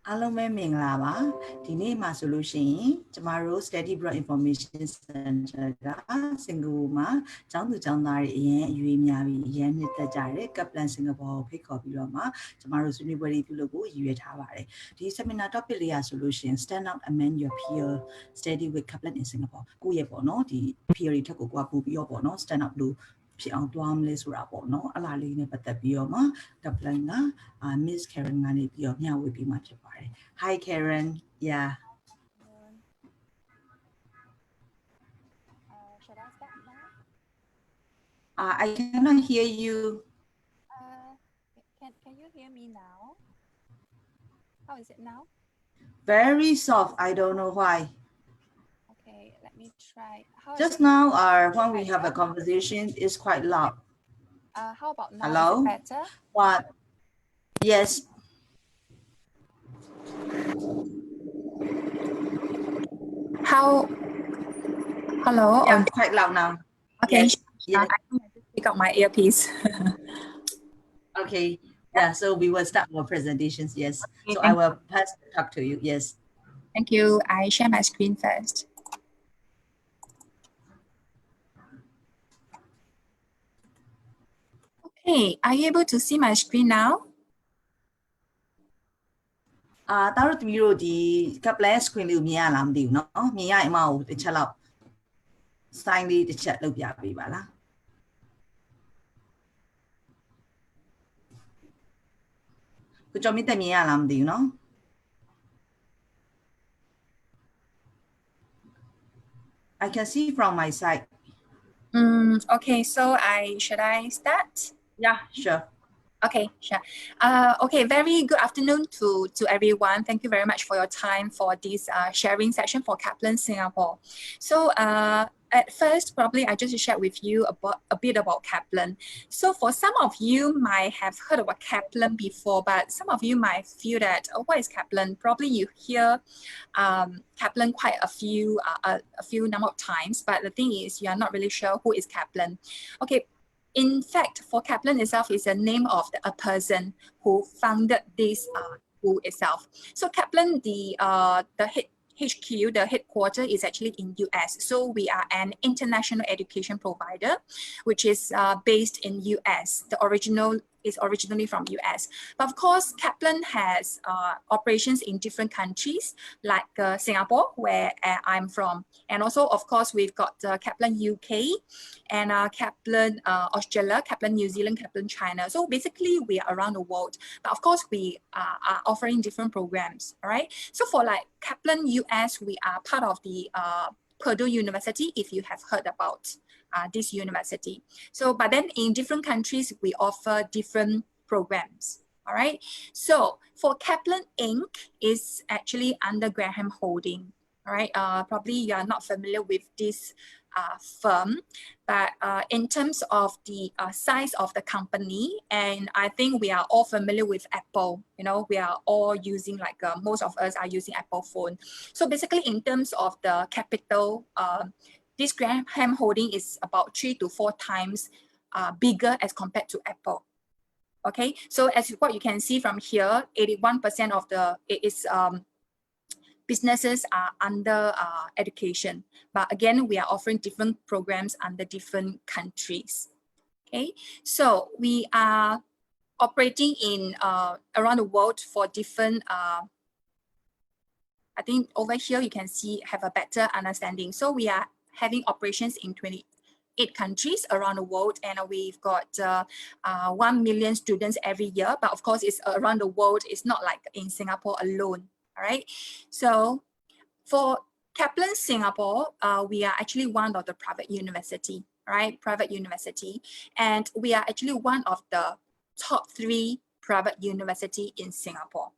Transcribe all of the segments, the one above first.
အားလုံးပဲမင်္ဂလာပါဒီနေ့မှာဆိုလို့ရှိရင်ကျမတို့ Study Abroad Information Center ကစင်ကာပူမှာကျောင်းသူကျောင်းသားတွေအရင်အရွေးများပြီးအရင်နှစ်သက်ကြတဲ့ Kaplan Singapore ကိုဖိတ်ခေါ်ပြီးတော့မှကျမတို့ဆွေးနွေးပွဲတွေပြုလုပ်ဖို့ရည်ရွယ်ထားပါတယ်ဒီ seminar topic လေးရဆိုလို့ရှိရင် Stand out among your peer study with Kaplan in Singapore ကိုယ့်ရဲ့ပေါ့နော်ဒီ peer တွေထက်ကိုကိုယ်ကပို့ပြီးတော့ပေါ့နော် stand out လို့ဖြစ်အောင်တွားမလဲဆိုတာပေါ့နော်အလားလေးနဲ့ပတ်သက်ပြီးတော့မှ Kaplan ကMiss Karen ကနေပြီးတော့မျှဝေပေးမှာဖြစ်ပါတယ် Hi Karen yeah should I start now? I cannot hear you Can you hear me now? How is it now? Very soft I don't know why Okay, let me try. Just now when we have a conversation is quite loud how about now? Hello? Is it better? What? Yes. How? Hello? Yeah, quite loud now. Okay. Yes. Yes. I think I just pick up my earpiece. Okay. Yeah, so we will start our presentations. Yes. Okay, so I will pass the talk to you. Yes. Thank you. I share my screen first. Okay, are you able to see my screen now? တားတို့သမီးတို့ဒီ Kaplan screen လေးကိုမြင်ရလားမသိဘူးเนาะမြင်ရရင်အမကိုတစ်ချက်လောက် sign လေးတစ်ချက်လုပ်ပြပေးပါလားကိုကျော်မင်းတက်မြင်ရလားမသိဘူးเนาะ I can see from my side. Okay, so should I start? Yeah, sure. Okay, sure. Okay, very good afternoon to everyone. Thank you very much for your time for this sharing session for Kaplan Singapore. So at first, probably I just share with you about a bit about Kaplan. So for some of you might have heard about Kaplan before, but some of you might feel that, oh, what is Kaplan? Probably you hear Kaplan quite a few number of times, but the thing is you are not really sure who is Kaplan. Okay. In fact, for Kaplan itself is a name of a person who founded this school itself. So Kaplan, the HQ, the headquarters is actually in US. So we are an international education provider, which is based in US. The original is originally from US. But of course, Kaplan has operations in different countries like Singapore, where I'm from. And also, of course, we've got Kaplan UK and Kaplan Australia, Kaplan New Zealand, Kaplan China. So basically, we are around the world. But of course, we are offering different programs, all right? So for like Kaplan US, we are part of the Purdue University, if you have heard about this university. So, but then in different countries, we offer different programs. All right. So for Kaplan Inc. is actually under Graham Holding. All right. Probably you are not familiar with this firm, but in terms of the size of the company, and I think we are all familiar with Apple. You know, we are all using like most of us are using Apple phone. So basically, in terms of the capital, this Graham Holding is about 3 to 4 times bigger as compared to Apple. Okay, so as what you can see from here, 81% of businesses are under education. But again, we are offering different programs under different countries. Okay, so we are operating in around the world for different I think over here you can see have a better understanding. So we are having operations in 28 countries around the world, and we've got 1 million students every year. But of course, it's around the world. It's not like in Singapore alone. All right. So for Kaplan Singapore, we are actually one of the private university, right? Private university, and we are actually one of the top 3 private university in Singapore.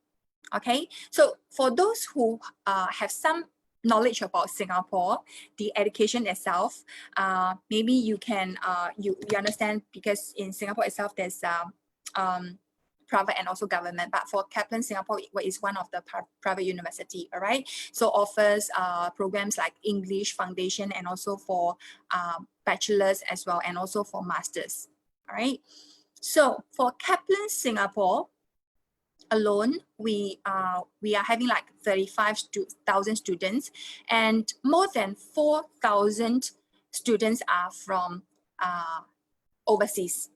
Okay, so for those who have some knowledge about Singapore, the education itself, maybe you can you understand because in Singapore itself there's private and also government. But for Kaplan Singapore is one of the private university. All right, so offers programs like English Foundation and also for bachelors as well, and also for masters. All right, so for Kaplan Singapore, alone, we are having like 35,000 students, and more than 4,000 students are from overseas.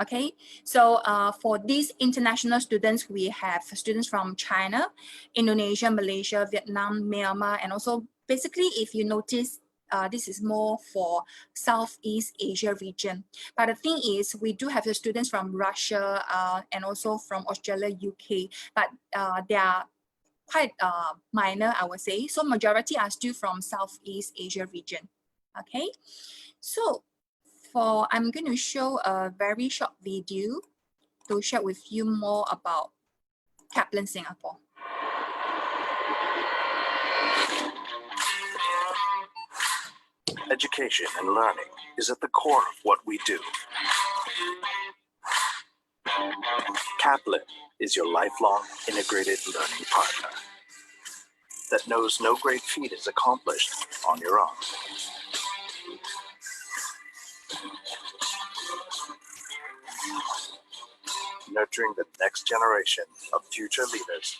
Okay, so for these international students, we have students from China, Indonesia, Malaysia, Vietnam, Myanmar, and also basically, if you notice, this is more for Southeast Asia region. But the thing is, we do have the students from Russia and also from Australia, UK, but they are quite minor, I would say. So majority are still from Southeast Asia region. Okay, so I'm going to show a very short video to share with you more about Kaplan Singapore. Education and learning is at the core of what we do. Kaplan is your lifelong integrated learning partner that knows no great feat is accomplished on your own. Nurturing the next generation of future leaders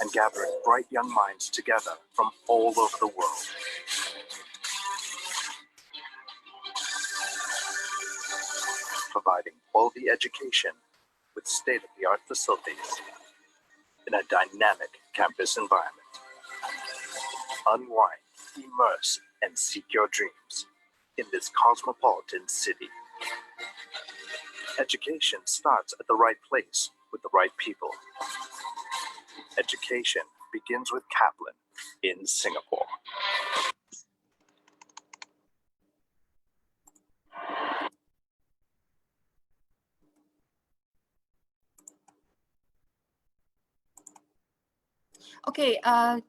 and gathering bright young minds together from all over the world. Providing quality education with state-of-the-art facilities in a dynamic campus environment. Unwind, immerse, and seek your dreams in this cosmopolitan city. Education starts at the right place with the right people. Education begins with Kaplan in Singapore. Okay,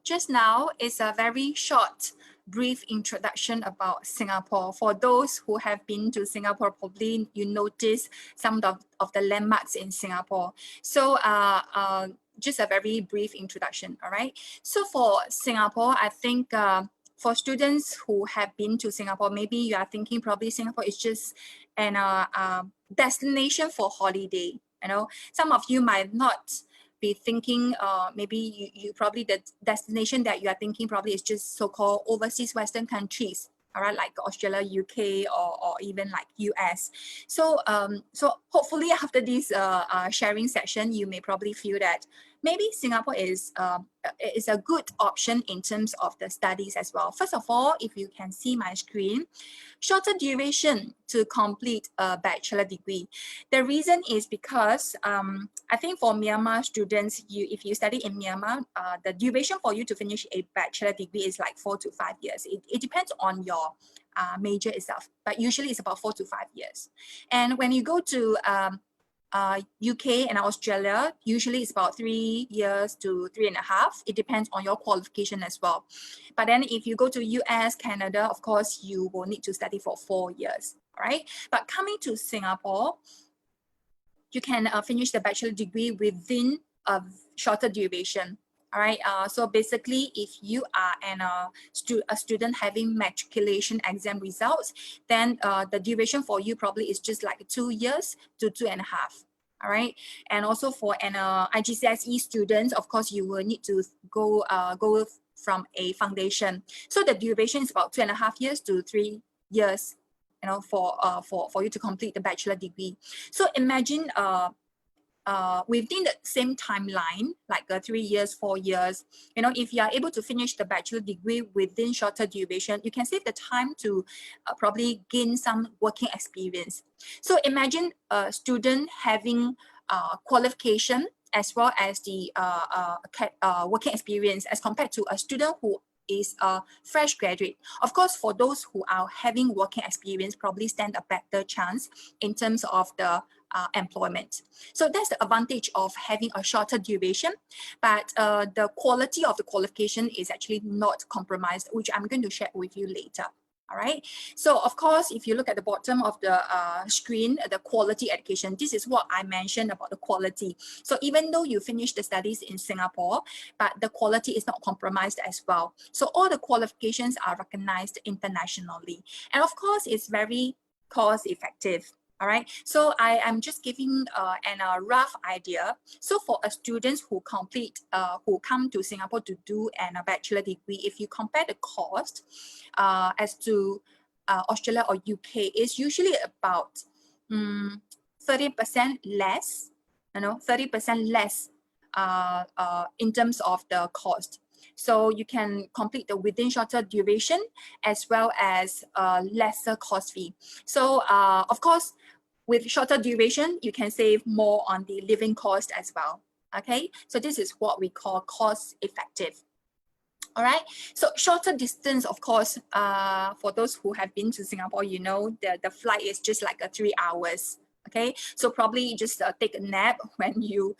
just now is a very short, brief introduction about Singapore. For those who have been to Singapore, probably you notice some of the landmarks in Singapore. So just a very brief introduction, all right? So for Singapore, I think for students who have been to Singapore, maybe you are thinking probably Singapore is just an destination for holiday. You know, some of you might not be thinking maybe you probably the destination that you are thinking probably is just so-called overseas Western countries, all right, like Australia, UK, or even like US. So so hopefully after this sharing session, you may probably feel that maybe Singapore is a good option in terms of the studies as well. First of all, if you can see my screen, shorter duration to complete a bachelor degree. The reason is because I think for Myanmar students, if you study in Myanmar, the duration for you to finish a bachelor degree is like 4 to 5 years. It depends on your major itself, but usually it's about 4 to 5 years. And when you go to UK and Australia, usually it's about 3 years to 3.5. It depends on your qualification as well. But then if you go to US, Canada, of course, you will need to study for 4 years, right? But coming to Singapore, you can finish the bachelor degree within a shorter duration. All right, so basically, if you are a student having matriculation exam results, then the duration for you probably is just like 2 years to 2.5. All right, and also for an IGCSE students, of course, you will need to go from a foundation. So the duration is about 2.5 years to 3 years, you know, for you to complete the bachelor degree. So imagine within the same timeline, like 3 years, 4 years, you know, if you are able to finish the bachelor degree within shorter duration, you can save the time to probably gain some working experience. So imagine a student having qualification as well as the working experience as compared to a student who is a fresh graduate. Of course, for those who are having working experience, probably stand a better chance in terms of the employment. So that's the advantage of having a shorter duration, but the quality of the qualification is actually not compromised, which I'm going to share with you later. All right. So of course, if you look at the bottom of the screen, the quality education, this is what I mentioned about the quality. So even though you finish the studies in Singapore, but the quality is not compromised as well. So all the qualifications are recognized internationally. And of course, it's very cost effective. All right, so I am just giving a rough idea. So for a students who who come to Singapore to do a bachelor degree, if you compare the cost as to Australia or UK, it's usually about 30% less, 30% less in terms of the cost. So you can complete within shorter duration as well as lesser cost fee. So of course, with shorter duration, you can save more on the living cost as well. Okay, so this is what we call cost effective. All right, so shorter distance, of course, for those who have been to Singapore, you know, the flight is just like 3 hours. Okay, so probably just take a nap. When you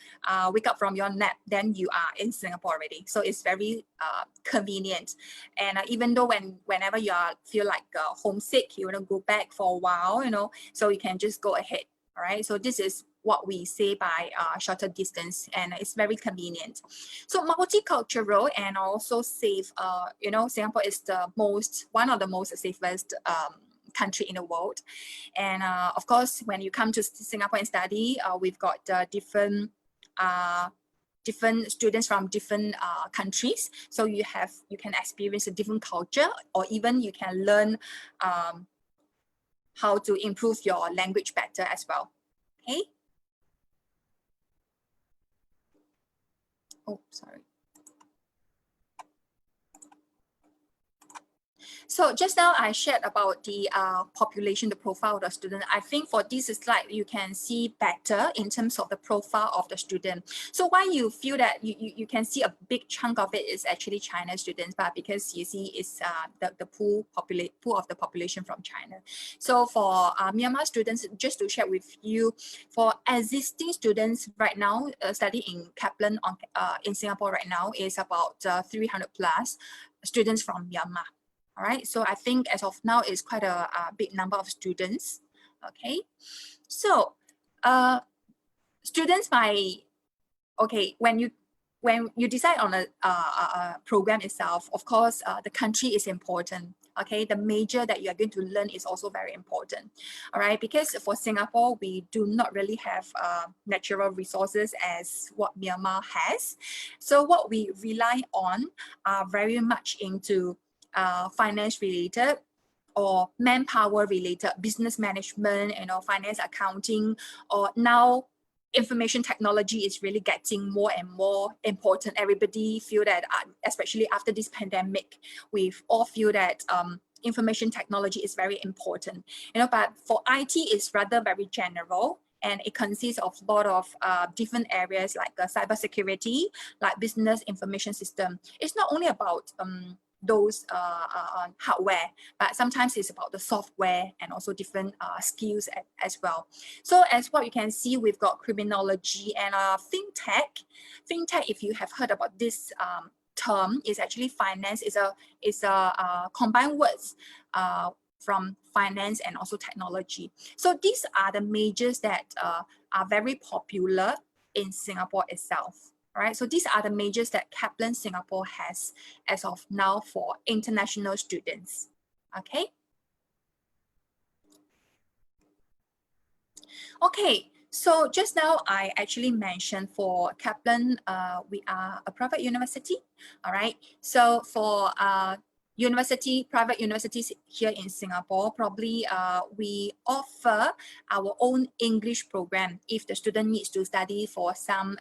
wake up from your nap, then you are in Singapore already. So it's very convenient. And even though whenever you feel like homesick, you want to go back for a while, you know, so you can just go ahead. All right, so this is what we say by shorter distance, and it's very convenient. So multicultural and also safe. You know, Singapore is one of the most safest country in the world. And of course, when you come to Singapore and study, we've got different students from different countries. So you can experience a different culture, or even you can learn how to improve your language better as well. Okay. Oh, sorry. So just now I shared about the population, the profile of the student. I think for this slide, you can see better in terms of the profile of the student. So why you feel that you can see a big chunk of it is actually China students, but because you see it's the pool of the population from China. So for Myanmar students, just to share with you, for existing students right now studying in Kaplan in Singapore right now is about 300 plus students from Myanmar. All right, so I think as of now it's quite a big number of students. Okay, so students when you decide on a program itself, of course the country is important. Okay, the major that you are going to learn is also very important. All right, because for Singapore we do not really have natural resources as what Myanmar has. So what we rely on are very much into finance related or manpower related, business management, you know, finance, accounting, or now information technology is really getting more and more important. Everybody feel that, especially after this pandemic, we all feel that information technology is very important. You know, but for IT, it's rather very general. And it consists of a lot of different areas like cybersecurity, like business information system. It's not only about those hardware, but sometimes it's about the software and also different skills as well. So as what you can see, we've got criminology and fintech. Fintech, if you have heard about this term, is actually finance. Is a combined words from finance and also technology. So these are the majors that are very popular in Singapore itself. All right, so these are the majors that Kaplan Singapore has as of now for international students. Okay. Okay, so just now I actually mentioned for Kaplan, we are a private university. All right, so for private universities here in Singapore, probably we offer our own English program if the student needs to study for some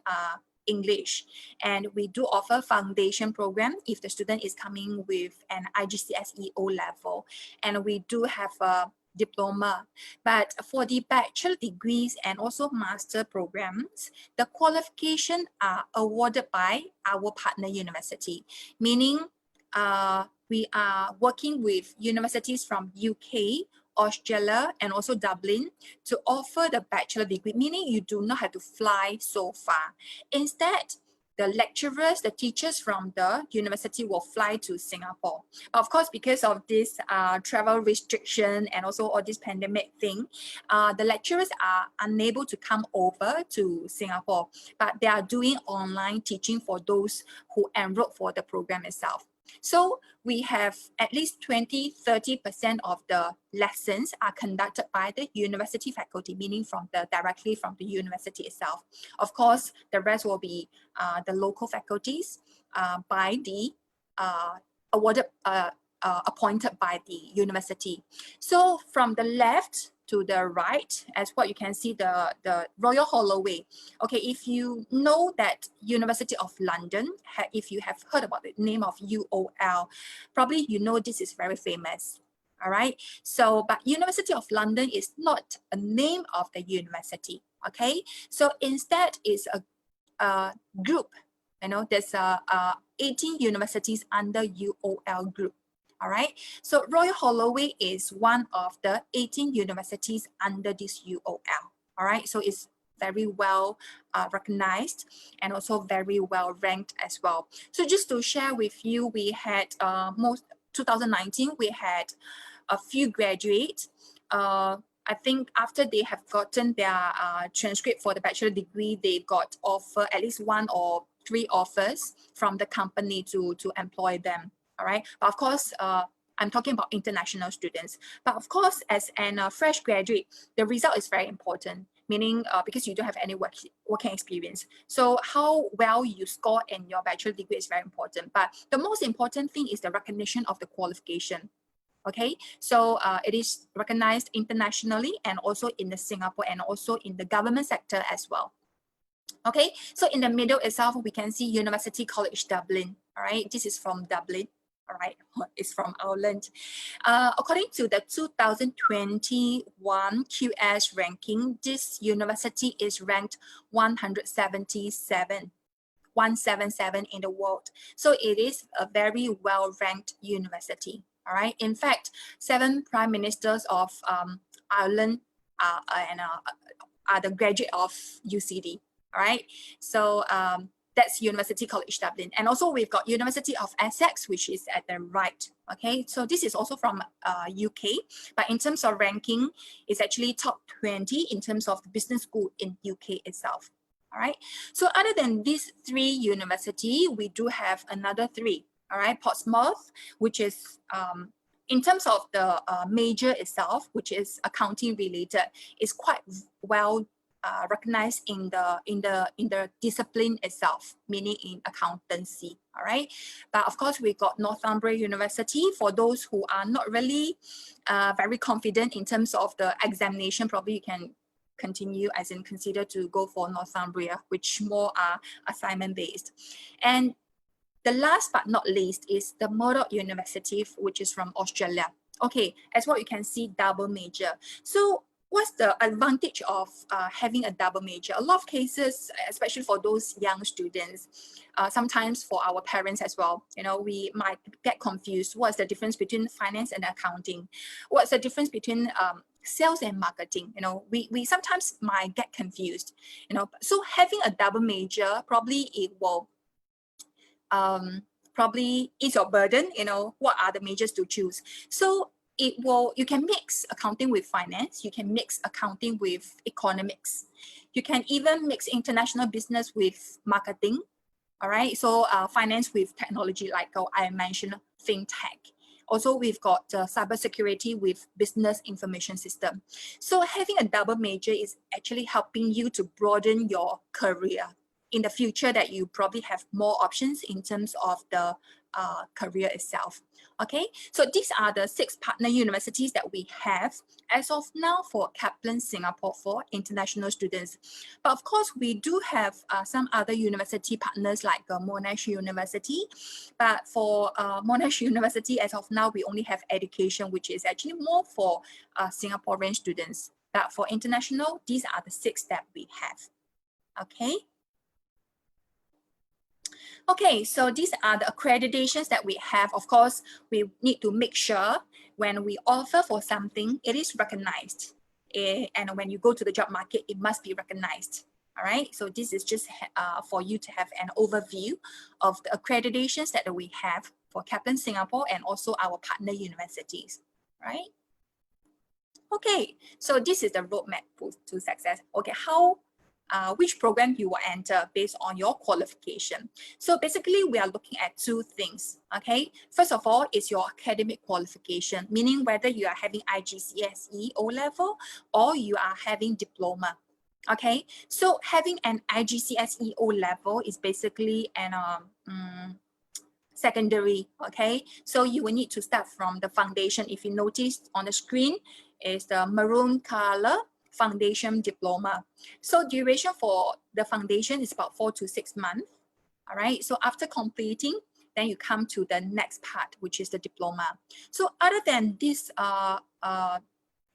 English, and we do offer foundation program if the student is coming with an IGCSE O level, and we do have a diploma. But for the bachelor degrees and also master programs, the qualification are awarded by our partner university, meaning we are working with universities from UK, Australia, and also Dublin to offer the bachelor degree, meaning you do not have to fly so far. Instead, the lecturers, the teachers from the university will fly to Singapore. Of course, because of this travel restriction and also all this pandemic thing, the lecturers are unable to come over to Singapore, but they are doing online teaching for those who enrolled for the program itself. So we have at least 20–30% of the lessons are conducted by the university faculty, meaning directly from the university itself. Of course, the rest will be the local faculties by the appointed by the university. So from the left to the right, as what you can see, the Royal Holloway. Okay, if you know that University of London, if you have heard about the name of UOL, probably you know this is very famous. All right, so but University of London is not a name of the university. Okay, so instead it's a group. You know, there's 18 universities under UOL group. All right, so Royal Holloway is one of the 18 universities under this UOL. All right, so it's very well recognized and also very well ranked as well. So just to share with you, we had 2019, we had a few graduates. I think after they have gotten their transcript for the bachelor degree, they got offer at least 1 or 3 offers from the company to employ them. All right, but of course, I'm talking about international students. But of course, as a fresh graduate, the result is very important, meaning because you don't have any working experience. So how well you score in your bachelor degree is very important. But the most important thing is the recognition of the qualification. Okay, so it is recognized internationally and also in the Singapore and also in the government sector as well. Okay, so in the middle itself, we can see University College Dublin. All right, this is from Dublin. All right, it's from Ireland. According to the 2021 QS ranking, this university is ranked 177 in the world. So it is a very well-ranked university. All right. In fact, 7 prime ministers of Ireland are the graduate of UCD. All right. So that's University College Dublin. And also we've got University of Essex, which is at the right. Okay. So this is also from UK, but in terms of ranking, it's actually top 20 in terms of the business school in UK itself. All right. So other than these 3 universities, we do have another 3. All right, Portsmouth, which is in terms of the major itself, which is accounting related, is quite well recognized in the discipline itself, meaning in accountancy. All right, but of course we got Northumbria University for those who are not really very confident in terms of the examination. Probably you can continue as in consider to go for Northumbria, which more are assignment based. And the last but not least is the Murdoch University, which is from Australia. Okay, as what you can see, double major. So what's the advantage of having a double major? A lot of cases, especially for those young students, sometimes for our parents as well, you know, we might get confused. What's the difference between finance and accounting? What's the difference between sales and marketing? You know, we sometimes might get confused, you know. So having a double major, probably it will probably ease your burden, you know, what are the majors to choose. So you can mix accounting with finance, you can mix accounting with economics, you can even mix international business with marketing. All right, so finance with technology, like I mentioned, fintech. Also, we've got cybersecurity with business information system. So having a double major is actually helping you to broaden your career. In the future, that you probably have more options in terms of the career itself. Okay, so these are the 6 partner universities that we have as of now for Kaplan Singapore for international students. But of course, we do have some other university partners like Monash University. But for Monash University, as of now, we only have education, which is actually more for Singaporean students. But for international, these are the 6 that we have. Okay. Okay, so these are the accreditations that we have. Of course, we need to make sure when we offer for something, it is recognized. And when you go to the job market, it must be recognized. All right, so this is just for you to have an overview of the accreditations that we have for Kaplan Singapore and also our partner universities, right? Okay, so this is the roadmap to success. Okay, how which program you will enter based on your qualification. So basically, we are looking at two things, okay? First of all, is your academic qualification, meaning whether you are having IGCSE O-level or you are having diploma, okay? So having an IGCSE O-level is basically an secondary, okay? So you will need to start from the foundation. If you notice on the screen, is the maroon color foundation diploma. So duration for the foundation is about 4 to 6 months, all right? So after completing, then you come to the next part, which is the diploma. So other than this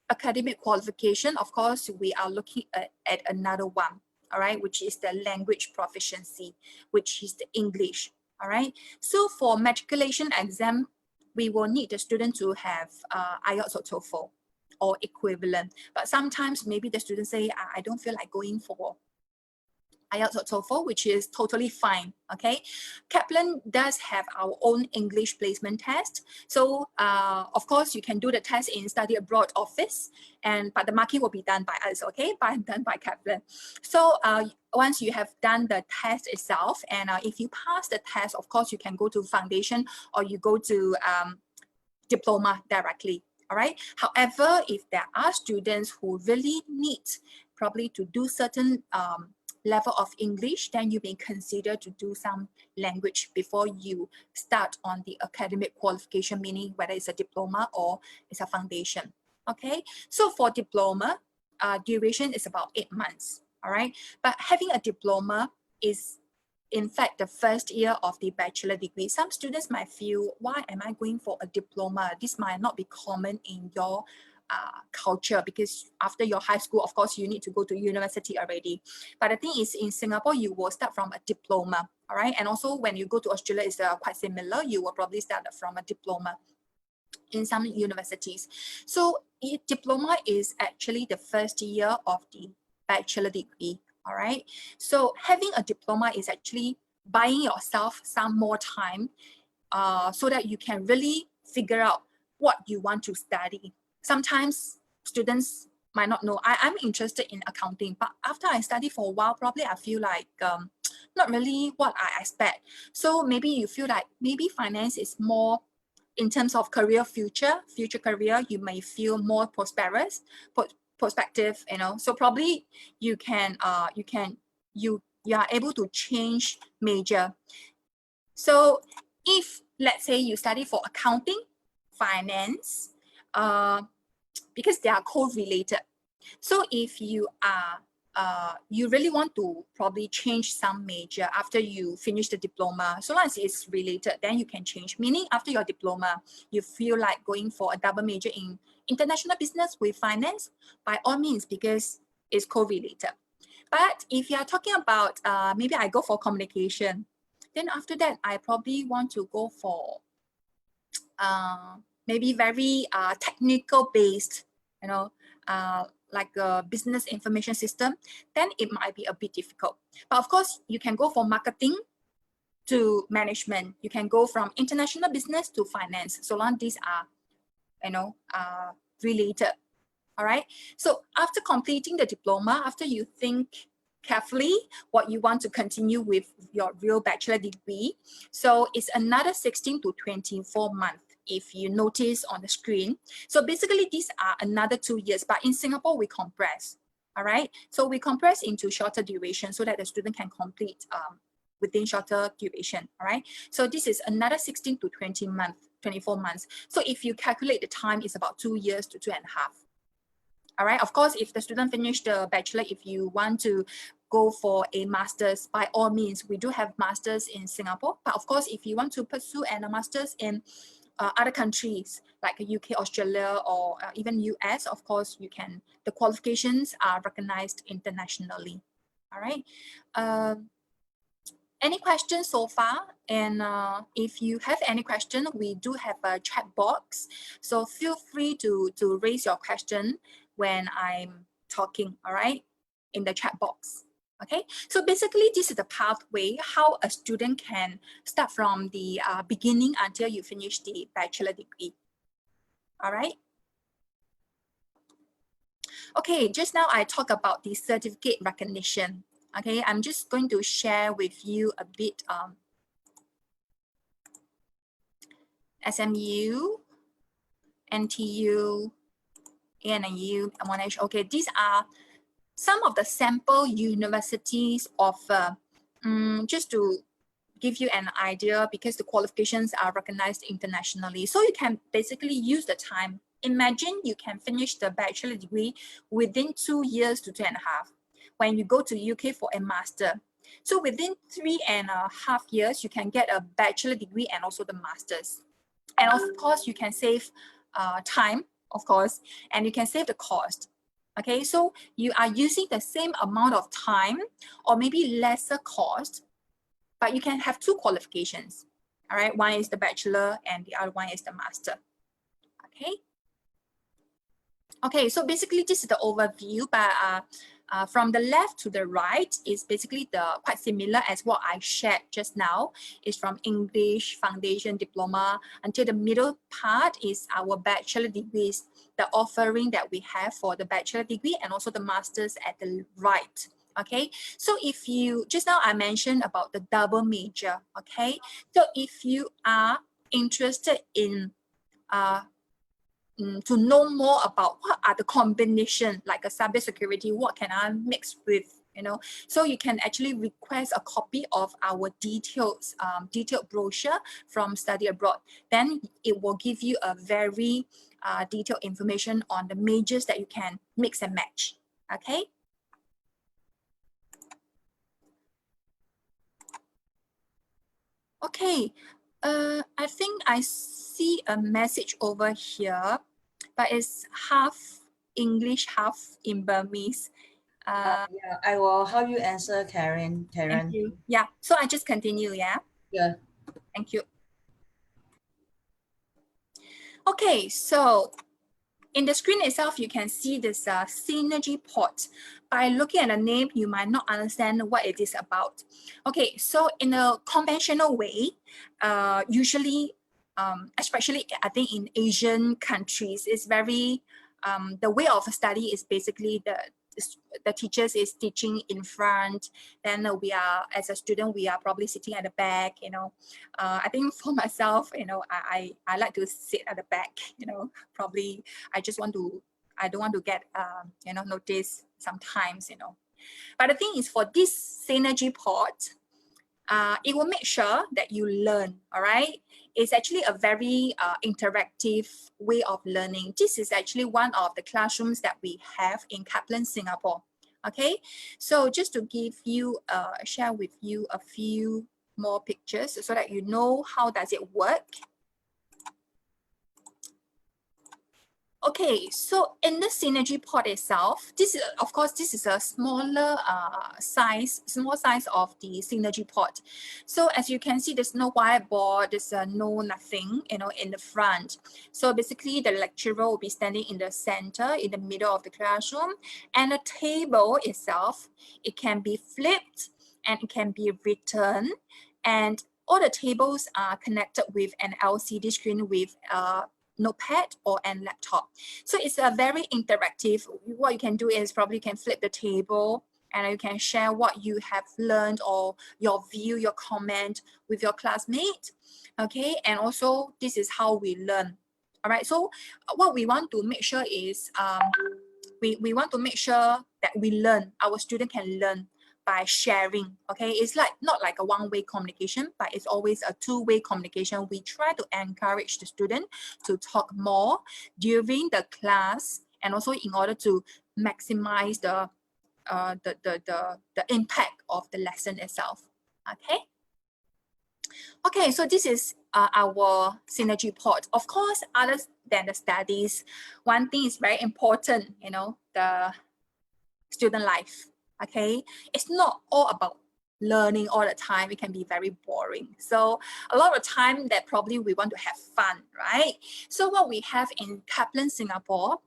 academic qualification, of course, we are looking at another one, all right, which is the language proficiency, which is the English, all right? So for matriculation exam, we will need the student to have IELTS or TOEFL or equivalent. But sometimes maybe the students say, I don't feel like going for IELTS or TOEFL, which is totally fine, okay? Kaplan does have our own English placement test. So of course, you can do the test in study abroad office, but the marking will be done by us, okay? Done by Kaplan. So once you have done the test itself, and if you pass the test, of course, you can go to foundation or you go to diploma directly. All right. However, if there are students who really need probably to do certain level of English, then you may consider to do some language before you start on the academic qualification, meaning whether it's a diploma or it's a foundation. Okay. So for diploma, duration is about 8 months. All right. But having a diploma is in fact the first year of the bachelor degree. Some students might feel, why am I going for a diploma? This might not be common in your culture, because after your high school, of course, you need to go to university already. But the thing is, in Singapore, you will start from a diploma, all right? And also when you go to Australia, it's quite similar. You will probably start from a diploma in some universities. So diploma is actually the first year of the bachelor degree. All right. So having a diploma is actually buying yourself some more time so that you can really figure out what you want to study. Sometimes students might not know, I'm interested in accounting, but after I study for a while, probably I feel like not really what I expect. So maybe you feel like maybe finance is more in terms of career future career, you may feel more prosperous, perspective, you know. So probably you are able to change major. So if let's say you study for accounting, finance, because they are correlated. So if you are you really want to probably change some major after you finish the diploma, so long as it's related, then you can change. Meaning after your diploma, you feel like going for a double major in international business with finance, by all means, because it's correlated. But if you are talking about maybe I go for communication, then after that, I probably want to go for maybe very technical based, you know, like a business information system, then it might be a bit difficult. But of course, you can go for marketing to management. You can go from international business to finance, so long these are, you know, related. All right. So after completing the diploma, after you think carefully what you want to continue with your real bachelor degree, so it's another 16 to 24 months. If you notice on the screen. So basically these are another 2 years, but in Singapore we compress, all right? So we compress into shorter duration so that the student can complete within shorter duration, all right? So this is another 16 to 24 months. So if you calculate the time, it's about 2 years to 2.5. All right, of course, if the student finish the bachelor, if you want to go for a master's, by all means, we do have masters in Singapore. But of course, if you want to pursue a master's in other countries like UK, Australia, or even US, of course, you can. The qualifications are recognized internationally. All right. Any questions so far? And if you have any question, we do have a chat box. So feel free to raise your question when I'm talking, all right, in the chat box. Okay, so basically this is the pathway how a student can start from the beginning until you finish the bachelor degree. All right. Okay, just now I talked about the certificate recognition. Okay, I'm just going to share with you a bit SMU, NTU, ANU, Monash. Okay, these are some of the sample universities offer. Just to give you an idea, because the qualifications are recognized internationally. So you can basically use the time. Imagine you can finish the bachelor degree within 2 years to 2.5 when you go to UK for a master. So within 3.5 years, you can get a bachelor degree and also the master's. And of course, you can save time, of course, and you can save the cost. Okay, so you are using the same amount of time or maybe lesser cost, but you can have 2 qualifications. All right, one is the bachelor and the other one is the master. Okay. Okay, so basically this is the overview, but from the left to the right is basically quite similar as what I shared just now. It's from English, Foundation, Diploma, until the middle part is our bachelor degrees, the offering that we have for the bachelor degree and also the master's at the right. Okay, so if you, just now I mentioned about the double major, okay? So if you are interested in to know more about what are the combination, like a cybersecurity, what can I mix with, you know? So you can actually request a copy of our detailed brochure from Study Abroad. Then it will give you a very detailed information on the majors that you can mix and match, okay? Okay, I think I see a message over here, but it's half English, half in Burmese. Yeah, I will help you answer, Karen. Thank you. Yeah, so I just continue, yeah? Yeah. Thank you. Okay, so in the screen itself, you can see this synergy port. By looking at the name, you might not understand what it is about. Okay, so in a conventional way, usually, especially I think in Asian countries, it's very, the way of study is basically the teachers is teaching in front, then we are, as a student, we are probably sitting at the back, you know. I think for myself, you know, I like to sit at the back, you know, probably I don't want to get, you know, noticed sometimes, you know. But the thing is, for this synergy port, it will make sure that you learn, all right? It's actually a very interactive way of learning. This is actually one of the classrooms that we have in Kaplan, Singapore, okay? So just to give you, share with you a few more pictures so that you know how does it work. Okay, so in the synergy pod itself, this is, of course, this is a smaller small size of the synergy pod. So as you can see, there's no whiteboard, there's no nothing, you know, in the front. So basically, the lecturer will be standing in the center, in the middle of the classroom, and the table itself, it can be flipped and it can be written, and all the tables are connected with an LCD screen with notepad or an laptop. So it's a very interactive. What you can do is probably can flip the table and you can share what you have learned or your view, your comment with your classmate. Okay, and also this is how we learn. All right, so what we want to make sure is we want to make sure that we learn, our student can learn by sharing. Okay, it's like not like a one-way communication, but it's always a two-way communication. We try to encourage the student to talk more during the class, and also in order to maximize the impact of the lesson itself. Okay. Okay, so this is our synergy pod. Of course, other than the studies, one thing is very important, you know, the student life. Okay, it's not all about learning all the time. It can be very boring. So a lot of time that probably we want to have fun, right? So what we have in Kaplan Singapore,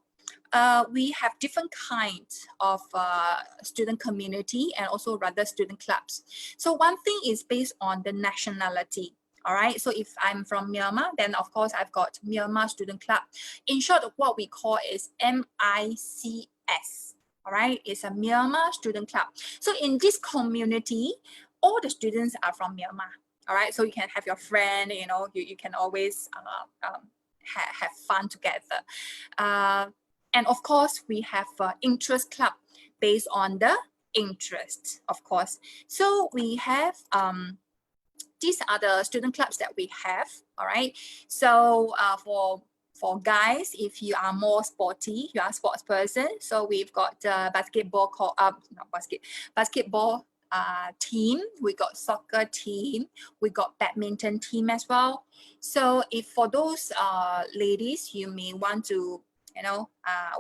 we have different kinds of student community and also rather student clubs. So one thing is based on the nationality. All right, so if I'm from Myanmar, then of course I've got Myanmar Student Club. In short, what we call is MICS. S. All right, it's a Myanmar student club. So in this community, all the students are from Myanmar. All right, so you can have your friend, you know, you can always have fun together. And of course, we have interest club based on the interest, of course. So we have, these are the student clubs that we have, all right? So for guys, if you are more sporty, you are a sports person, so we've got basketball team, we got soccer team, we got badminton team as well. So if for those ladies, you may want to, you know,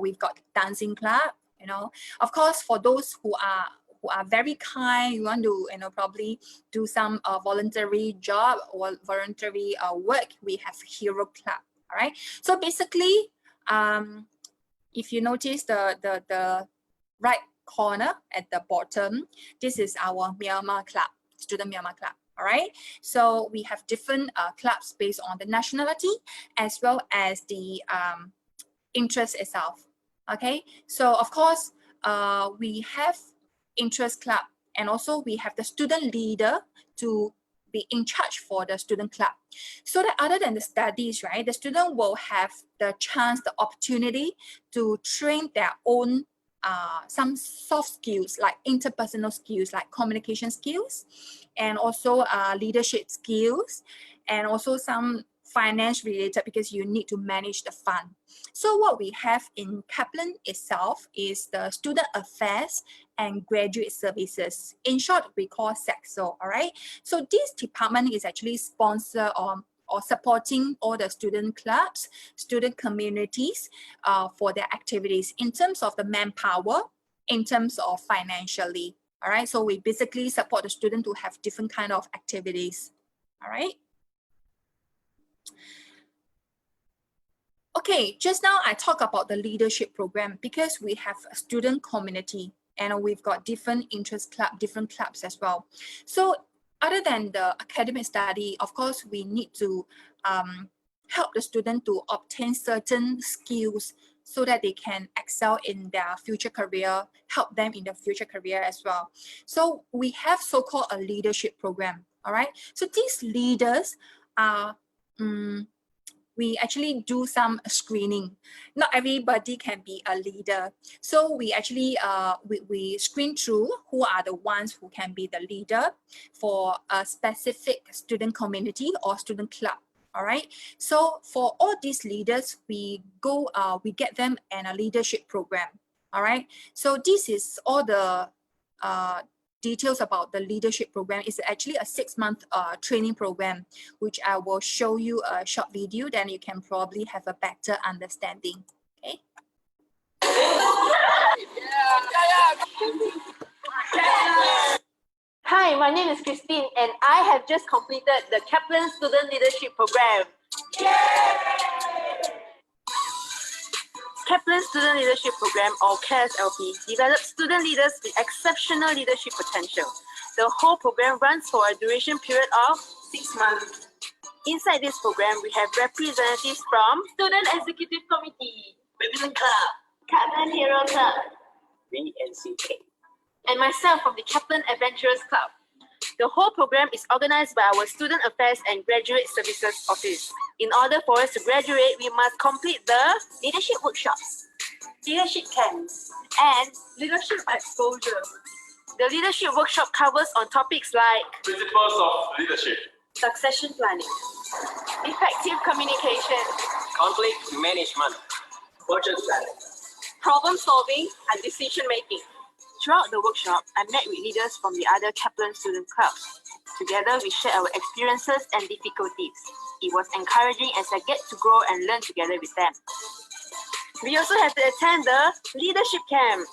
we've got dancing club, you know. Of course, for those who are very kind, you want to, you know, probably do some voluntary job or voluntary work, we have hero club. All right, so basically, if you notice the right corner at the bottom, this is our Myanmar club, student Myanmar club. All right, so we have different clubs based on the nationality as well as the interest itself. Okay, so of course, we have interest club, and also we have the student leader to be in charge for the student club, so that other than the studies, right, the student will have the chance, the opportunity to train their own some soft skills like interpersonal skills, like communication skills, and also leadership skills, and also some finance related, because you need to manage the fund. So what we have in Kaplan itself is the student affairs and graduate services. In short, we call SACSO, all right? So this department is actually sponsor or supporting all the student clubs, student communities for their activities in terms of the manpower, in terms of financially, all right? So we basically support the student to have different kind of activities, all right? Okay, just now I talked about the leadership program because we have a student community and we've got different interest club, different clubs as well. So other than the academic study, of course, we need to help the student to obtain certain skills so that they can excel in their future career, help them in their future career as well. So we have so-called a leadership program, all right? So these leaders are, we actually do some screening. Not everybody can be a leader. So we actually, we screen through who are the ones who can be the leader for a specific student community or student club. All right. So for all these leaders, we go, we get them in a leadership program. All right. So this is all the details about the leadership program. Is actually a 6-month training program, which I will show you a short video, then you can probably have a better understanding. Okay. Hi, my name is Christine and I have just completed the Kaplan Student Leadership Program. Yay! Kaplan Student Leadership Program, or KSLP, develops student leaders with exceptional leadership potential. The whole program runs for a duration period of 6 months. Inside this program, we have representatives from Student Executive Committee, Badminton Club, Kaplan Hero Club, VNCK, and myself from the Kaplan Adventurers Club. The whole program is organized by our Student Affairs and Graduate Services Office. In order for us to graduate, we must complete the leadership workshops, leadership camps, and leadership exposure. The leadership workshop covers on topics like principles of leadership, succession planning, effective communication, conflict management, budget planning, problem solving, and decision making. Throughout the workshop, I met with leaders from the other Kaplan student clubs. Together, we shared our experiences and difficulties. It was encouraging as I get to grow and learn together with them. We also had to attend the leadership camp.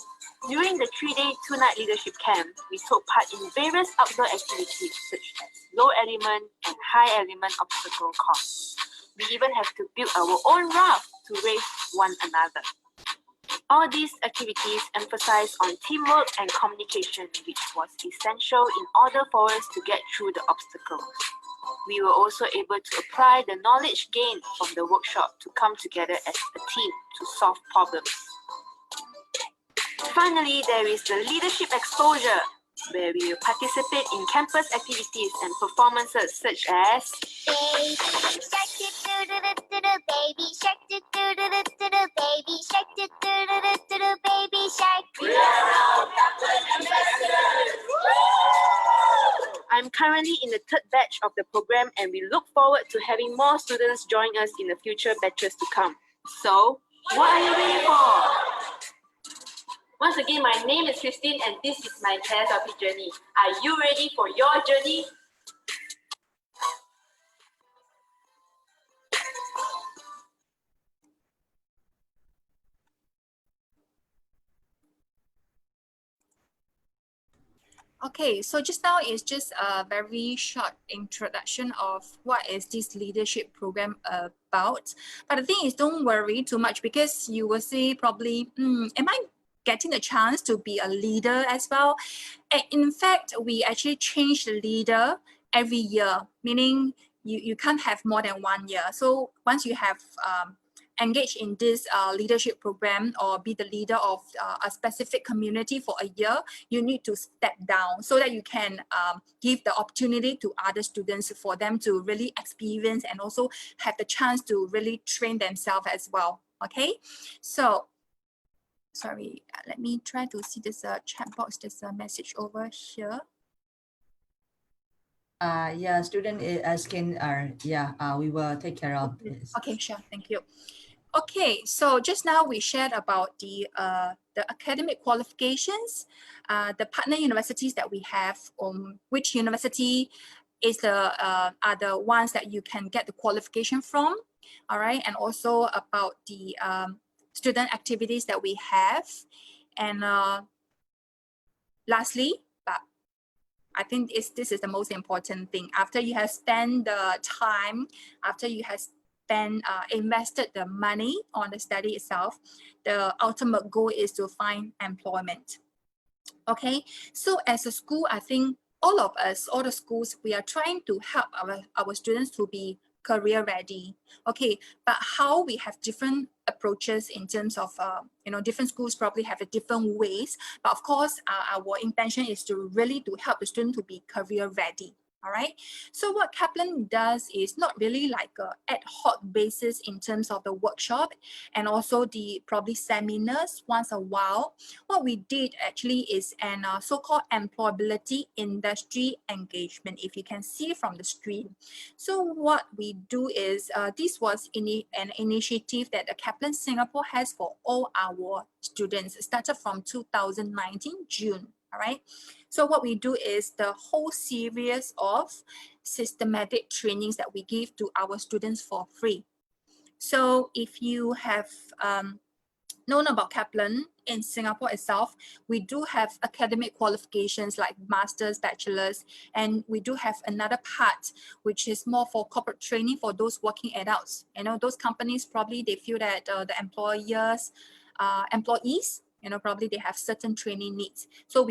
During the 3-day, 2-night leadership camp, we took part in various outdoor activities such as low element and high element obstacle course. We even have to build our own raft to race one another. All these activities emphasize on teamwork and communication, which was essential in order for us to get through the obstacles. We were also able to apply the knowledge gained from the workshop to come together as a team to solve problems. Finally, there is the leadership exposure, where we will participate in campus activities and performances such as Baby shark do-do-do-do-do-do, baby shark do-do-do-do-do-do, baby shark do-do-do-do-do-do, baby shark. We are all Kaplan ambassadors. I'm currently in the 3rd batch of the program, and we look forward to having more students join us in the future batches to come. So, what are you waiting for? Once again, my name is Christine, and this is my therapy journey. Are you ready for your journey? Okay, so just now is just a very short introduction of what is this leadership program about. But the thing is, don't worry too much, because you will say probably, am I getting a chance to be a leader as well? And in fact, we actually change the leader every year, meaning you can't have more than 1 year. So once you have engage in this leadership program or be the leader of a specific community for a year, you need to step down so that you can give the opportunity to other students for them to really experience and also have the chance to really train themselves as well. Okay, so sorry, let me try to see this chat box. There's a message over here. Yeah, student is asking, we will take care of this. Okay, sure, thank you. Okay, so just now we shared about the academic qualifications, the partner universities that we have, which university is are the ones that you can get the qualification from, all right, and also about the student activities that we have, and lastly, but I think this is the most important thing. After you have spent the time, after you have invested the money on the study itself, the ultimate goal is to find employment. Okay, so as a school, I think all of us, all the schools, we are trying to help our students to be career ready. Okay, but how we have different approaches in terms of, different schools probably have a different ways, but of course, our intention is to really to help the student to be career ready. All right, so what Kaplan does is not really like a ad hoc basis in terms of the workshop and also the probably seminars once a while. What we did actually is an so-called employability industry engagement, if you can see from the screen. So what we do is, this was an initiative that the Kaplan Singapore has for all our students. It started from 2019 June. All right. So what we do is the whole series of systematic trainings that we give to our students for free. So if you have known about Kaplan in Singapore itself, we do have academic qualifications like masters, bachelors, and we do have another part which is more for corporate training for those working adults. You know, those companies probably they feel that the employees, probably they have certain training needs. So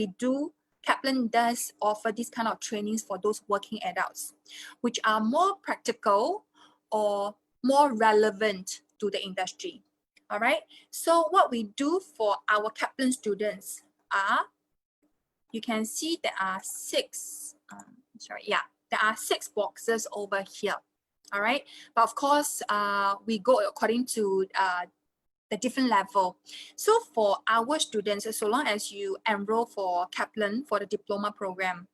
Kaplan does offer this kind of trainings for those working adults, which are more practical or more relevant to the industry. All right. So what we do for our Kaplan students are, you can see there are there are 6 boxes over here. All right. But of course, we go according to the different level. So for our students, so long as you enroll for Kaplan for the diploma program,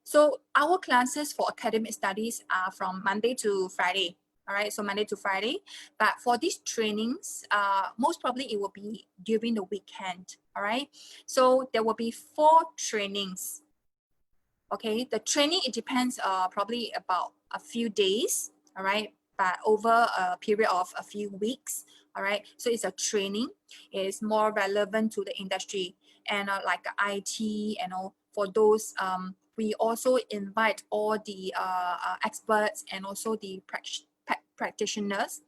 so our classes for academic studies are from Monday to Friday. All right, so Monday to Friday. But for these trainings, most probably it will be during the weekend. All right, so there will be 4 trainings. Okay, the training, it depends probably about a few days. All right, but over a period of a few weeks. All right, so it's a training. It is more relevant to the industry and like IT and all. For those, we also invite all the experts and also the practitioners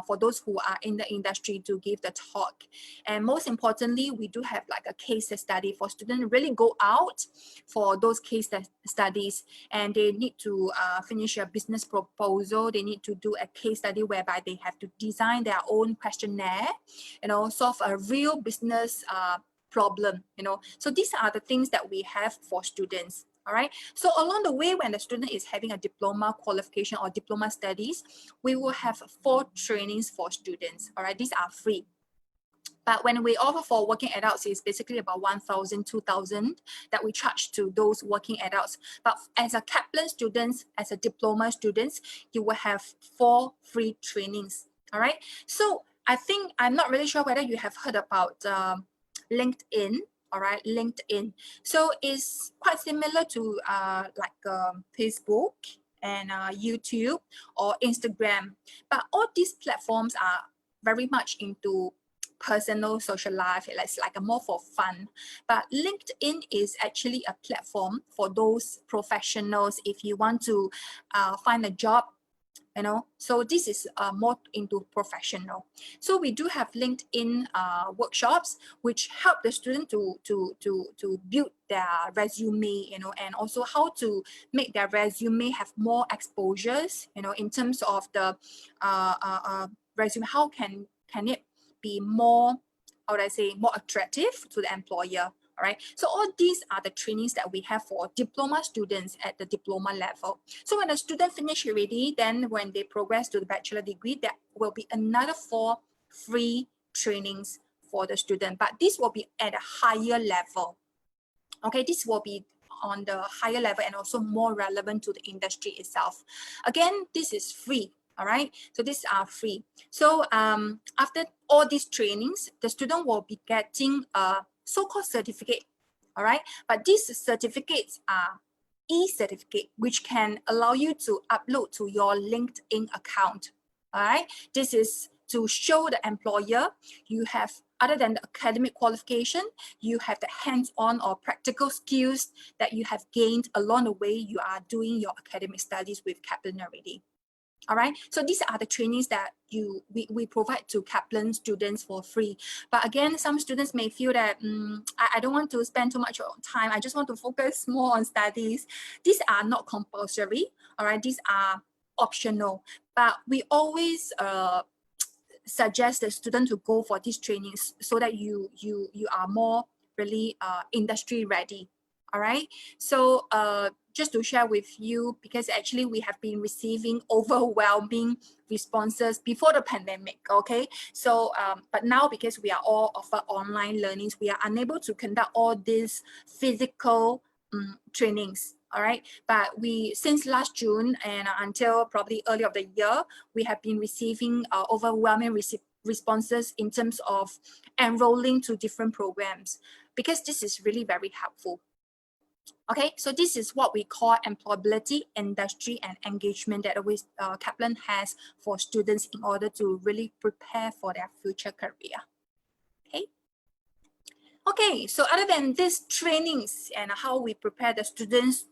for those who are in the industry to give the talk. And most importantly, we do have like a case study for students really go out for those case studies, and they need to finish a business proposal. They need to do a case study whereby they have to design their own questionnaire, solve a real business problem, you know. So these are the things that we have for students. All right. So along the way, when the student is having a diploma qualification or diploma studies, we will have 4 trainings for students. All right. These are free. But when we offer for working adults, it's basically about 1,000, 2,000 that we charge to those working adults. But as a Kaplan students, as a diploma students, you will have 4 free trainings. All right. So I think, I'm not really sure whether you have heard about LinkedIn. All right, LinkedIn. So it's quite similar to Facebook and YouTube or Instagram. But all these platforms are very much into personal social life. It's like a more for fun. But LinkedIn is actually a platform for those professionals if you want to find a job, you know. So this is more into professional. So we do have LinkedIn workshops which help the student to build their resume, you know, and also how to make their resume have more exposures, you know, in terms of the resume. How can it be more, how would I say, more attractive to the employer? All right. So all these are the trainings that we have for diploma students at the diploma level. So when a student finish already, then when they progress to the bachelor degree, there will be another 4 free trainings for the student, but this will be at a higher level. Okay, this will be on the higher level and also more relevant to the industry itself. Again, this is free. All right, so these are free. So after all these trainings, the student will be getting a so-called certificate. All right, but these certificates are e-certificate, which can allow you to upload to your LinkedIn account. All right, this is to show the employer you have, other than the academic qualification, you have the hands-on or practical skills that you have gained along the way you are doing your academic studies with Kaplan already. All right, so these are the trainings that we provide to Kaplan students for free. But again, some students may feel that I don't want to spend too much time. I just want to focus more on studies. These are not compulsory. All right, these are optional. But we always suggest the student to go for these trainings so that you are more really industry ready. All right, so just to share with you, because actually we have been receiving overwhelming responses before the pandemic. Okay, so but now because we are all offer online learnings, we are unable to conduct all these physical trainings. All right, but we, since last June and until probably early of the year, we have been receiving overwhelming responses in terms of enrolling to different programs, because this is really very helpful. Okay, so this is what we call employability, industry, and engagement that Kaplan has for students in order to really prepare for their future career. Okay. Okay, so other than these trainings and how we prepare the students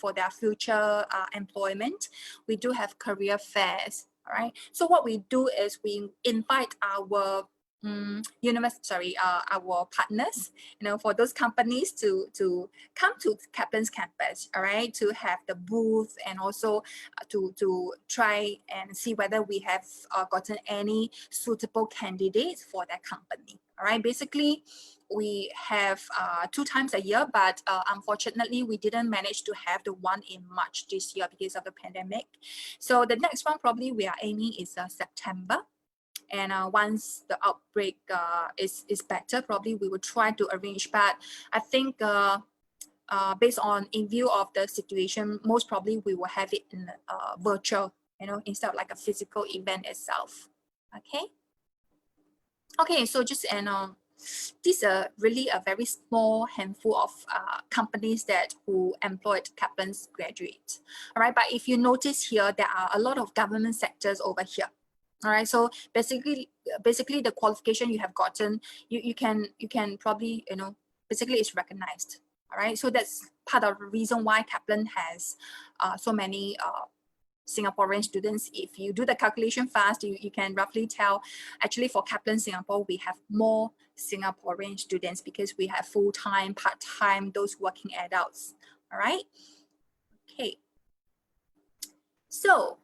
for their future employment, we do have career fairs. All right. So what we do is we invite our our partners, you know, for those companies to come to Kaplan's campus, all right, to have the booth and also to try and see whether we have gotten any suitable candidates for that company. All right, basically we have 2 times a year, but unfortunately we didn't manage to have the one in March this year because of the pandemic. So the next one probably we are aiming is September. And once the outbreak is better, probably we will try to arrange. But I think based on, in view of the situation, most probably we will have it in virtual, you know, instead of like a physical event itself. Okay. Okay, so just these are really a very small handful of companies that who employed Kaplan's graduates. All right, but if you notice here, there are a lot of government sectors over here. All right, so basically the qualification you have gotten, you can probably, you know, basically it's recognized. All right, so that's part of the reason why Kaplan has so many Singaporean students. If you do the calculation fast, you can roughly tell, actually for Kaplan Singapore, we have more Singaporean students because we have full-time, part-time, those working adults. All right, okay. So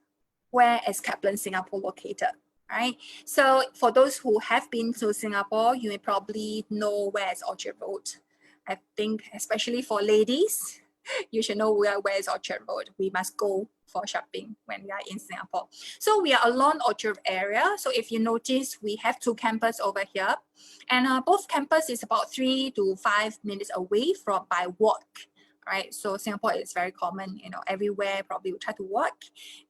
where is Kaplan Singapore located? right? So for those who have been to Singapore, you may probably know where is Orchard Road. I think especially for ladies, you should know where is Orchard Road. We must go for shopping when we are in Singapore. So we are along Orchard area. So if you notice, we have 2 campuses over here, and both campus is about 3 to 5 minutes away from by walk. Right, so Singapore is very common, you know, everywhere probably we try to walk,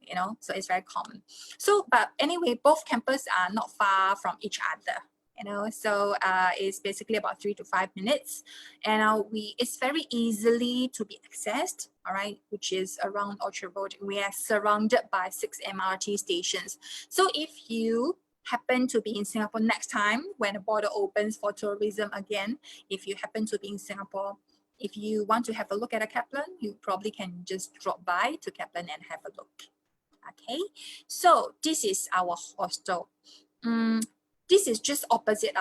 you know, so it's very common. So, but anyway, both campuses are not far from each other, you know, so it's basically about 3 to 5 minutes, and it's very easily to be accessed, all right, which is around Orchard Road. We are surrounded by 6 MRT stations. So if you happen to be in Singapore next time when the border opens for tourism again, if you happen to be in Singapore, if you want to have a look at a Kaplan, you probably can just drop by to Kaplan and have a look. Okay, so this is our hostel. This is just opposite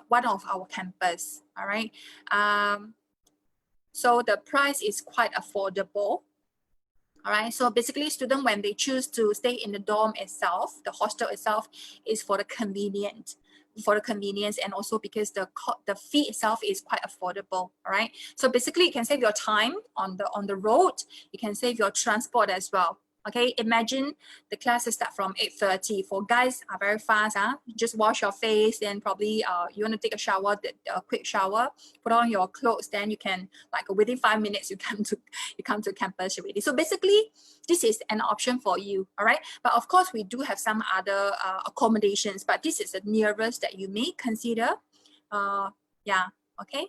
one of our campus. All right. So the price is quite affordable. All right. So basically, students, when they choose to stay in the dorm itself, the hostel itself is for the convenience, and also because the fee itself is quite affordable. All right. So basically, you can save your time on the road. You can save your transport as well. Okay, imagine the classes start from 8:30. For guys are very fast. Just wash your face, and probably you want to take a shower, a quick shower, put on your clothes, then you can, like, within 5 minutes you come to campus already. So basically, this is an option for you. All right, but of course we do have some other accommodations, but this is the nearest that you may consider. Yeah. Okay.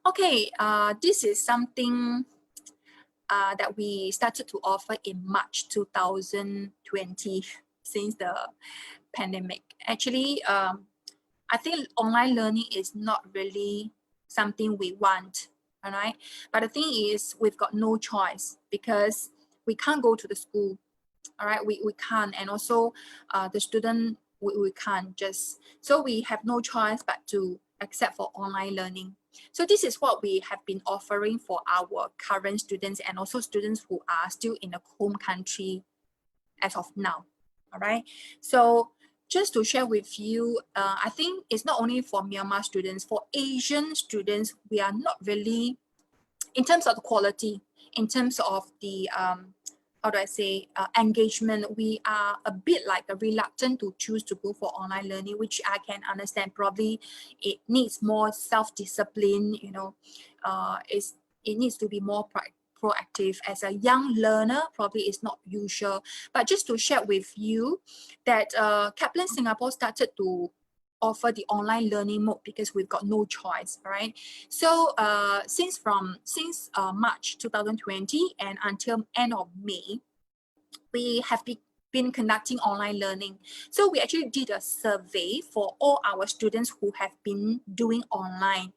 Okay. This is something that we started to offer in March 2020 since the pandemic. Actually, I think online learning is not really something we want, all right? But the thing is, we've got no choice because we can't go to the school, all right? We can't, and also the student, we can't just, so we have no choice but to accept for online learning. So this is what we have been offering for our current students and also students who are still in the home country as of now, all right? So just to share with you, I think it's not only for Myanmar students, for Asian students, we are not really, in terms of the quality, in terms of the, how do I say, engagement, we are a bit like reluctant to choose to go for online learning, which I can understand. Probably it needs more self-discipline, you know, it needs to be more proactive. As a young learner, probably it's not usual. But just to share with you that Kaplan Singapore started to offer the online learning mode because we've got no choice, right? So since March 2020 and until end of May, we have been conducting online learning. So we actually did a survey for all our students who have been doing online.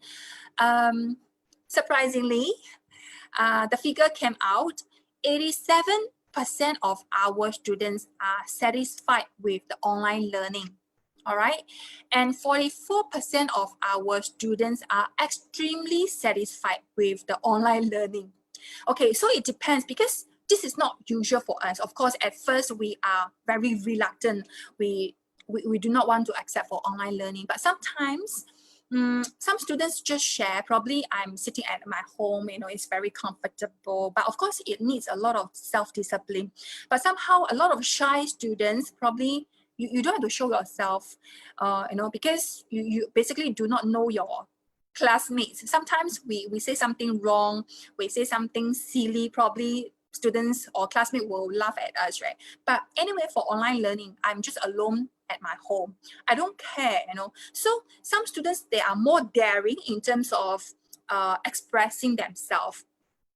Surprisingly, the figure came out, 87% of our students are satisfied with the online learning. All right, and 44% of our students are extremely satisfied with the online learning. Okay, so it depends because this is not usual for us. Of course, at first we are very reluctant. We do not want to accept for online learning, but sometimes some students just share, probably I'm sitting at my home, you know, it's very comfortable, but of course it needs a lot of self-discipline. But somehow a lot of shy students, probably you don't have to show yourself, you know, because you basically do not know your classmates. Sometimes we say something wrong, we say something silly, probably students or classmates will laugh at us, right? But anyway, for online learning, I'm just alone at my home. I don't care, you know. So some students, they are more daring in terms of expressing themselves,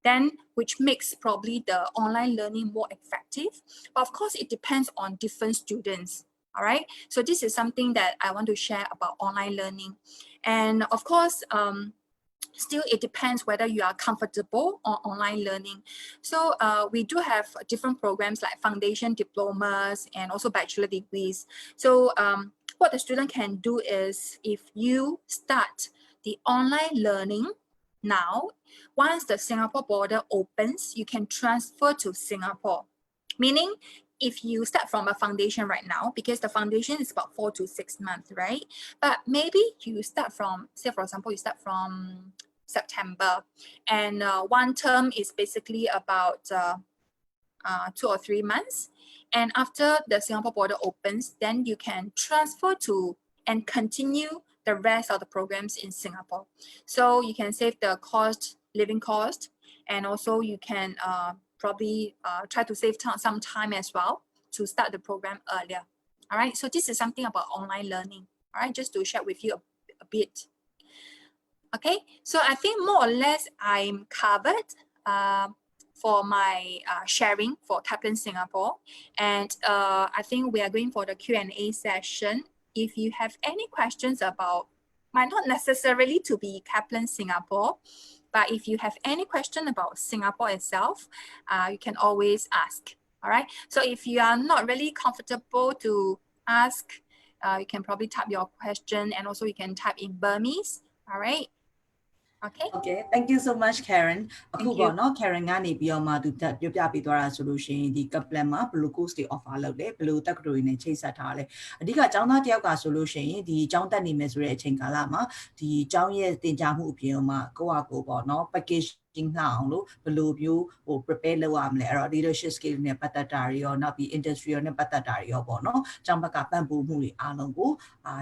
then which makes probably the online learning more effective. But of course, it depends on different students. All right, so this is something that I want to share about online learning. And of course, still it depends whether you are comfortable on online learning. So we do have different programs like Foundation, Diplomas, and also Bachelor degrees. So what the student can do is, if you start the online learning now, once the Singapore border opens, you can transfer to Singapore. Meaning if you start from a foundation right now, because the foundation is about 4 to 6 months, right? But maybe you start from, say for example, you start from September, and one term is basically about 2 or 3 months. And after the Singapore border opens, then you can transfer to and continue the rest of the programs in Singapore. So you can save the cost, living cost, and also you can probably try to save some time as well to start the program earlier. All right, so this is something about online learning. All right, just to share with you a bit. Okay, so I think more or less I'm covered for my sharing for Kaplan Singapore. And I think we are going for the Q&A session. If you have any questions about, might not necessarily to be Kaplan Singapore, but if you have any question about Singapore itself, you can always ask. All right, so if you are not really comfortable to ask, you can probably type your question, and also you can type in Burmese. All right. Okay, thank you so much, Karen. အခုပေါ့နော် Karen ကနေပြီးတော့မှသူပြောပြပေးသွားတာဆိုလို့ရှိရင်ဒီ Kaplan မှာဘယ်လို course တွေ offer လုပ်လဲဘယ်လိုတက္ကသိုလ်တွေနဲ့ချိတ်ဆက်ထားလဲအဓိကကျောင်းသားတယောက်ကဆိုလို့ရှိရင်ဒီကျောင်းတက်နေမယ်ဆိုတဲ့အချိန်ကာလမှာဒီကျောင်းရဲ့သင်ကြားမှုအပြင်မှာကိုယ့်ဟာကိုယ်ပေါ့နော် package လှအောင်လို့ဘယ်လိုမျိုးဟို prepare လုပ်ရမလဲအဲ့တော့ leadership skill နဲ့ပတ်သက်တာတွေရောနောက်ပြီး industry နဲ့ပတ်သက်တာတွေရောပေါ့နော်ကျောင်းဘက်ကပံ့ပိုးမှုတွေအားလုံးကို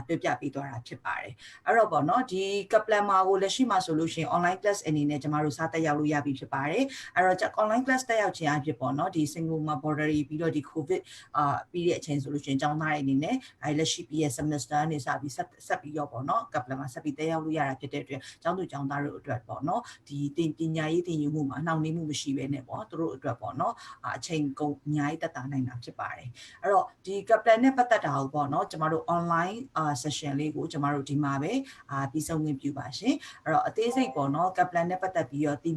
ပြောပြပေးသွားတာဖြစ်ပါတယ်အဲ့တော့ပေါ့နော်ဒီ Kaplan မှာကိုလက်ရှိမှာဆိုလို့ရှိရင် online class အနေနဲ့ကျမတို့စတက်ရောက်လို့ရပြီဖြစ်ပါတယ်အဲ့တော့ online class တက်ရောက်ခြင်းအဖြစ်ပေါ့နော်ဒီ single မှာ border ပြီးတော့ဒီ covid ပြီးတဲ့အချိန်ဆိုလို့ရှိရင်ကျောင်းသားတွေအနေနဲ့အဲ့လက်ရှိပြီးရဲ့ semester နဲ့စပြီးဆက်ပြီးတော့ပေါ့နော် Kaplan မှာဆက်ပြီးတက်ရောက်လို့ရတာဖြစ်တဲ့အတွက်ကျောင်းသူကျောင်းသားတို့အတွက်ပေါ့နော်ဒီပညာရေးသင်ယူမှုမှာနှောင့်နှေးမှုမရှိဘဲနဲ့ပေါ့သူတို့အတွက်ပေါ့နော်အချိန်ကုန်အများကြီးတက်တာနိုင်တာဖြစ်ပါတယ်အဲ့တော့ဒီ Kaplan နဲ့ပတ်သက်တာကိုပေါ့နော်ကျမတို့ online session လေးကိုကျမတို့ဒီမှာပဲပြီးဆုံးခွင့်ပြုပါရှင်အဲ့တော့အသေးစိတ်ပေါ့နော် Kaplan နဲ့ပတ်သက်ပြီးတော့သိ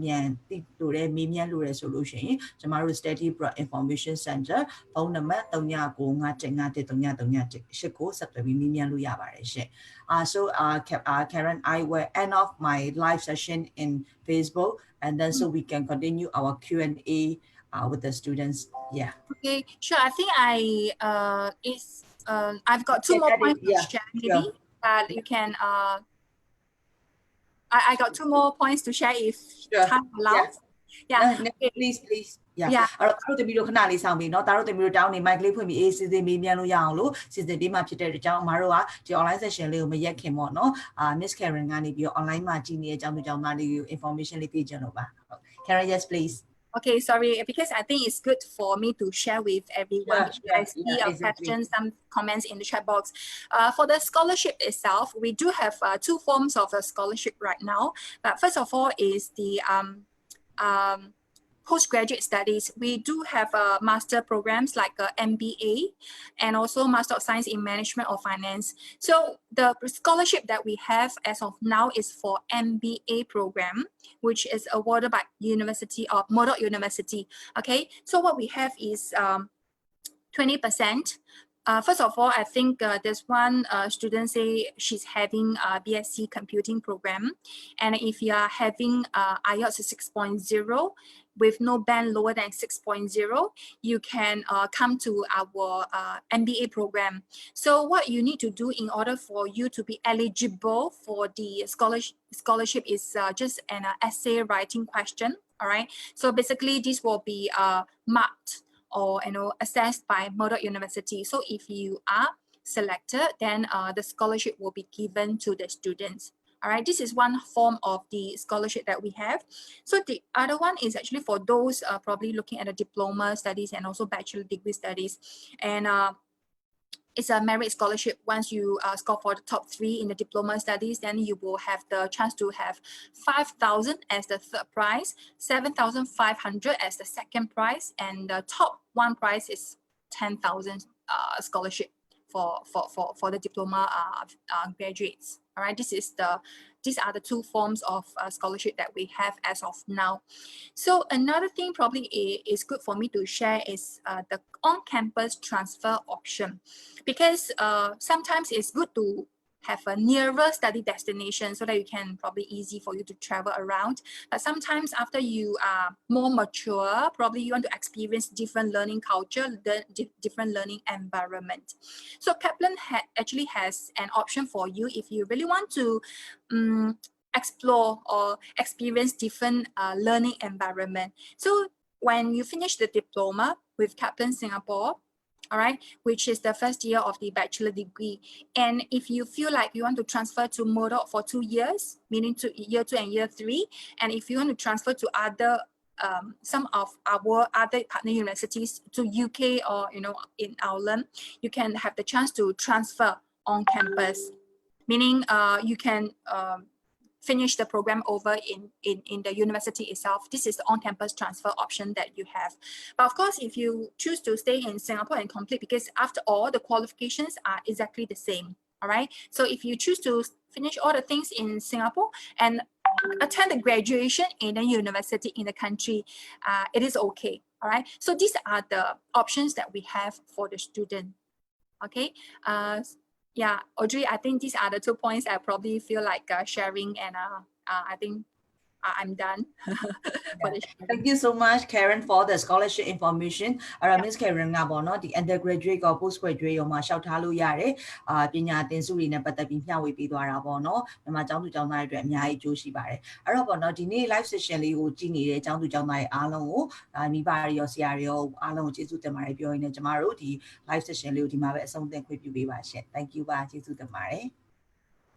လို့တဲ့မေးမြန်းလို့ရဆိုလို့ရှိရင်ကျမတို့ Study Broad Information Center ဖုန်းနံပါတ်3995533338ကိုဆက်သွယ်ပြီးမေးမြန်းလို့ရပါတယ်ရှင်so Karen I will end off my live session in Facebook and then so we can continue our Q&A with the students. Yeah. Okay, sure. I think I've got two more points to share maybe. You can I got 2 more points to share if time allows. Yeah. Please. Yeah. အဲ့တော့တို့တမီတို့ခဏလေးဆောင်ပြီးเนาะဒါတို့တမီတို့တောင်းနေ mic လေးဖွင့်ပြီးစီစဉ်မေးမြန်းလို့ရအောင်လို့စီစဉ်ပေးမှဖြစ်တဲ့အကြောင်းအမတို့ကဒီ online session လေးကိုမရက်ခင်ပေါ့เนาะMiss Karen ကနေပြီးတော့ online မှာကြည့်နေတဲ့အကြောင်းသူကြောင့်သားလေးကို information လေးပေးချင်လို့ပါ Karen yes please Okay, sorry, because I think it's good for me to share with everyone. I see questions, some comments in the chat box. For the scholarship itself, we do have 2 forms of a scholarship right now. But first of all is the postgraduate studies. We do have master programs like MBA and also Master of Science in Management or Finance. So the scholarship that we have as of now is for MBA program, which is awarded by University of Murdoch University. Okay, so what we have is 20%. First of all, I think there's one student say she's having a BSc computing program. And if you are having IELTS 6.0 with no band lower than 6.0, you can come to our MBA program. So what you need to do in order for you to be eligible for the scholarship is just an essay writing question. All right. So basically this will be marked or assessed by Murdoch University. So if you are selected, then the scholarship will be given to the students. All right, this is one form of the scholarship that we have. So the other one is actually for those probably looking at the diploma studies and also bachelor degree studies. And it's a merit scholarship. Once you score for the top 3 in the diploma studies, then you will have the chance to have 5,000 as the third prize, 7,500 as the second prize, and the top 1 prize is 10,000 scholarship for the diploma graduates. All right, these are the 2 forms of scholarship that we have as of now. So another thing probably is good for me to share is the on-campus transfer option, because sometimes it's good to have a nearer study destination so that you can probably easy for you to travel around. But sometimes after you are more mature, probably you want to experience different learning culture, different learning environment. So Kaplan actually has an option for you if you really want to explore or experience different learning environment. So when you finish the diploma with Kaplan Singapore, all right, which is the first year of the bachelor degree. And if you feel like you want to transfer to Murdoch for 2 years, meaning to year 2 and year 3, and if you want to transfer to other some of our other partner universities to UK or in Ireland, you can have the chance to transfer on campus, meaning you can finish the program over in the university itself. This is the on-campus transfer option that you have. But of course, if you choose to stay in Singapore and complete, because after all, the qualifications are exactly the same, all right? So if you choose to finish all the things in Singapore and attend the graduation in a university in the country, it is okay, all right? So these are the options that we have for the student, okay? Yeah, Audrey, I think these are the 2 points I probably feel like sharing, and I think I'm done. Thank you so much, Karen, for the scholarship information. Miss Karen ကပေါ့နော်ဒီ undergraduate က postgraduate ရောမှာရှောက်ထားလို့ရတယ်ပညာသင်စုတွေနဲ့ပတ်သက်ပြီးမျှဝေပေးသွားတာပေါ့နော်မြန်မာကျောင်းသူကျောင်းသားတွေအတွက်အများကြီးအကျိုးရှိပါတယ်အဲ့တော့ပေါ့နော်ဒီနေ့ live session လေးကိုကြည့်နေတဲ့ကျောင်းသူကျောင်းသားတွေအားလုံးကိုမိဘတွေရောဆရာတွေရောအားလုံးကိုကျေးဇူးတင်ပါတယ်ပြောရင်းနဲ့ကျမတို့ဒီ live session လေးကိုဒီမှာပဲအဆုံးသတ်ခွင့်ပြုပေးပါရှင် Thank you ပါကျေးဇူးတင်ပါတယ်